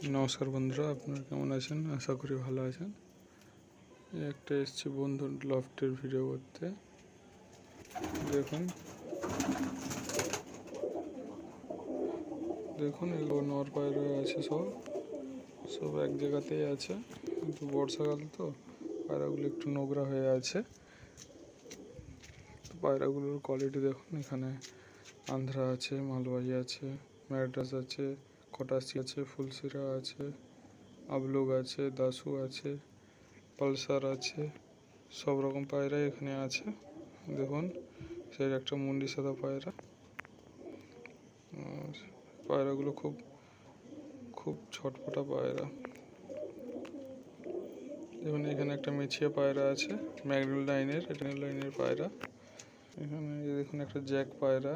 নমস্কার বন্ধুরা, আপনারা কেমন আছেন? আশা করি ভালো আছেন। একটা এসছি বন্ধুর লফটের ভিডিও করতে। দেখুন দেখুন এগুলো নর পায়রা আছে, সব এক জায়গাতেই আছে, কিন্তু বর্ষাকাল তো পায়রাগুলো একটু নোংরা হয়ে আছে। তো পায়রাগুলোর কোয়ালিটি দেখুন, এখানে আন্ধ্রা আছে, মালবাহী আছে, ম্যাড্রাস আছে, কটাসি আছে, ফুলশিরা আছে, আবলুগ আছে, দাসু আছে, পালসার আছে, সব রকম পায়রাই এখানে আছে। দেখুন সেই একটা মুন্ডি সাদা পায়রা। পায়রাগুলো খুব খুব ছটফটা পায়রা। দেখুন এখানে একটা মেছিয়া পায়রা আছে, ম্যাগনেল লাইনের পায়রা। এখানে দেখুন একটা জ্যাক পায়রা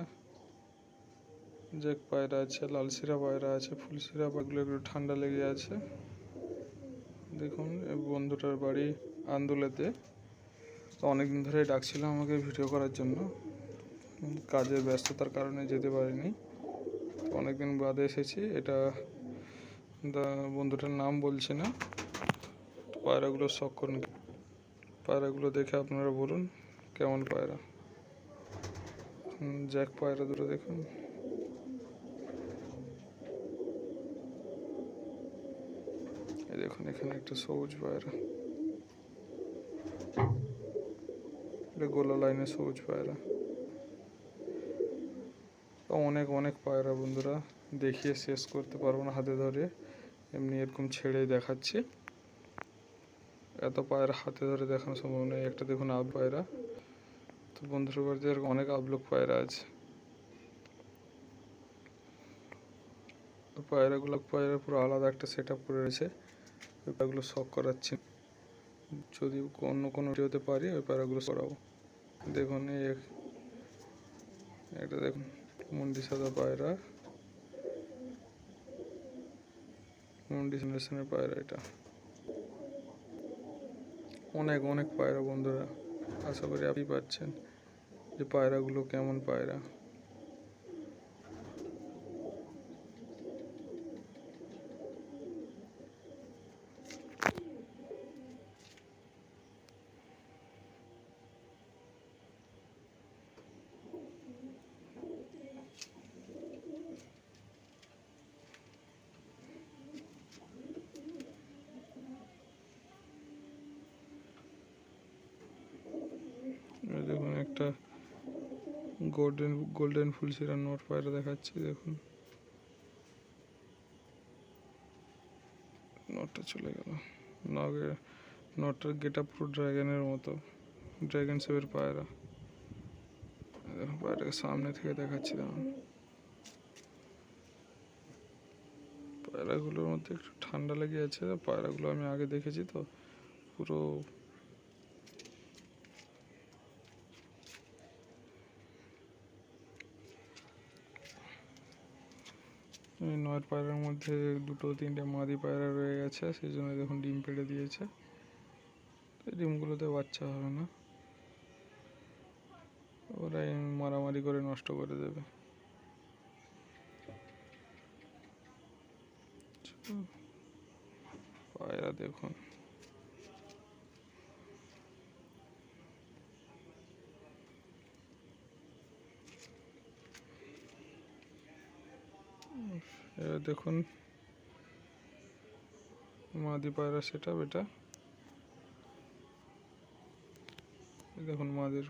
আছে, লালশিরা পায়রা আছে, ফুলশিরা পায়রাগুলো একটু ঠান্ডা লেগে আছে। দেখুন বন্ধুটার বাড়ি আন্দুলেতে। তো অনেকদিন ধরেই ডাকছিল আমাকে ভিডিও করার জন্য, কাজের ব্যস্ততার কারণে যেতে পারিনি। অনেকদিন বাদে এসেছি। এটা বন্ধুটার নাম বলছি না। পায়রাগুলো শখ করুন, পায়রাগুলো দেখে আপনারা বলুন কেমন পায়রা। জ্যাক পায়রা দুটো দেখুন। এই দেখুন এখানে একটা সবুজ পায়রা, এটা গোলা লাইনের সবুজ পায়রা। অনেক অনেক পায়রা বন্ধুরা, দেখিয়ে শেষ করতে পারবো না হাতে ধরে, এমনি এরকম ছেড়েই দেখাচ্ছি। এত পায়রা হাতে ধরে দেখানো সম্ভব নয়। একটা দেখুন আব পায়রা। তো বন্ধুর বাড়িতে অনেক আবলুক পায়রা আছে। পায়রা পুরো আলাদা একটা সেট আপ করে রয়েছে। ওই পায়রাগুলো শখ করাচ্ছি, যদি অন্য কোনো ভিডিওতে পারি ওই পায়রাগুলো করাবো। দেখুন এটা দেখুন মুন্ডি সাদা পায়রা, মুন্ডি জেনারেশনের পায়রা। এটা অনেক অনেক পায়রা বন্ধুরা, আশা করি আপনি পাচ্ছেন যে পায়রাগুলো কেমন পায়রা। দেখুন একটা গোল্ডেন ফুলশিরা নট পায়রা দেখাচ্ছি। দেখুন নটটা চলে গেল। নটটার গেট আপ পুরো ড্রাগনের মতো, ড্রাগন শেপের পায়রা। দেখুন পায়রাকে সামনে থেকে দেখাচ্ছি। দেখুন পায়রাগুলোর মধ্যে একটু ঠান্ডা লেগে আছে। পায়রাগুলো আমি আগে দেখেছি তো, পুরো এই 9 পায়রার মধ্যে 2-3টে মাদি পায়রা রয়ে গেছে, সেই জন্য দেখুন ডিম পেড়ে দিয়েছে। ডিমগুলোতে বাচ্চা হবে না, ওরাই মারামারি করে নষ্ট করে দেবে। পায়রা দেখুন, দেখুন মাদি পায়রা সেটা এটা দেখুন মাদির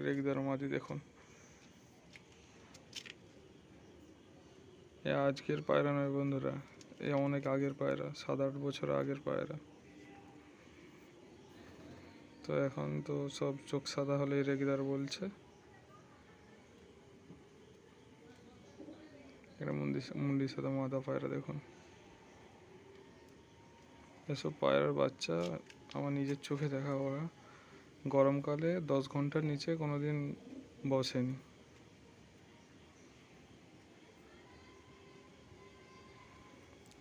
রেগদার মাদি। দেখুন এ আজকের পায়রা নয় বন্ধুরা, এ অনেক আগের পায়রা, 7-8 বছর আগের পায়রা। তো এখন তো সব চোখ সাদা হলেই রেগদার বলছে। এটা মুন্ডি সাদা মাদা পায়রা। দেখুন এসব পায়রার বাচ্চা আমার নিজের চোখে দেখা ওরা গরমকালে 10 ঘন্টার নিচে কোনোদিন বসেনি।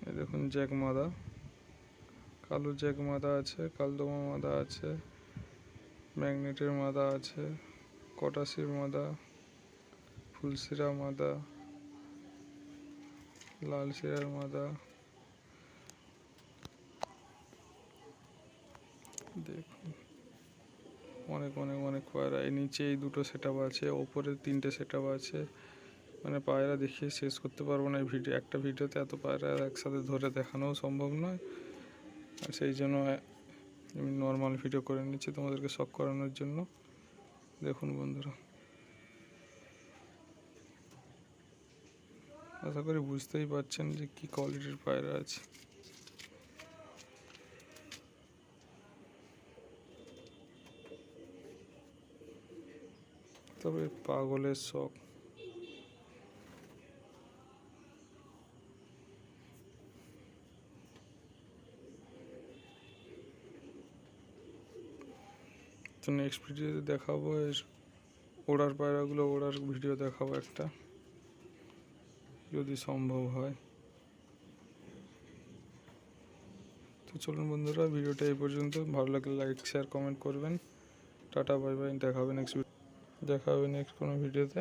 এই দেখুন জ্যাক মাদা, কালো জ্যাক মাদা আছে, কালদমা মাদা আছে, ম্যাগনেটের মাদা আছে, কটাসির মাদা, ফুলশিরা মাদা, লাল শিরার মাদা, দেখুন অনেক অনেক অনেক পায়রা, এই নিচে এই দুটো সেট আপ আছে, ওপরে তিনটে সেট আপ আছে। মানে পায়রা দেখিয়ে শেষ করতে পারবো না এই ভিডিও, একটা ভিডিওতে এত পায়রা একসাথে ধরে দেখানোও সম্ভব নয়। আর সেই জন্য আমি নর্মাল ভিডিও করে নিচ্ছি তোমাদেরকে শখ করানোর জন্য। দেখুন বন্ধুরা, আশা করি বুঝতেই পারছেন যে কি কোয়ালিটির পায়রা আছে। তবে পাগলের শখ। তো নেক্সট ভিডিওতে দেখাবো এর ওড়ার পায়রাগুলো, ওড়ার ভিডিও দেখাবো একটা, যদি সম্ভব হয়। তো চলুন বন্ধুরা, ভিডিওটা এই পর্যন্ত। ভালো লাগলে লাইক শেয়ার কমেন্ট করবেন। টাটা বাই বাই, দেখা হবে নেক্সট কোনো ভিডিওতে।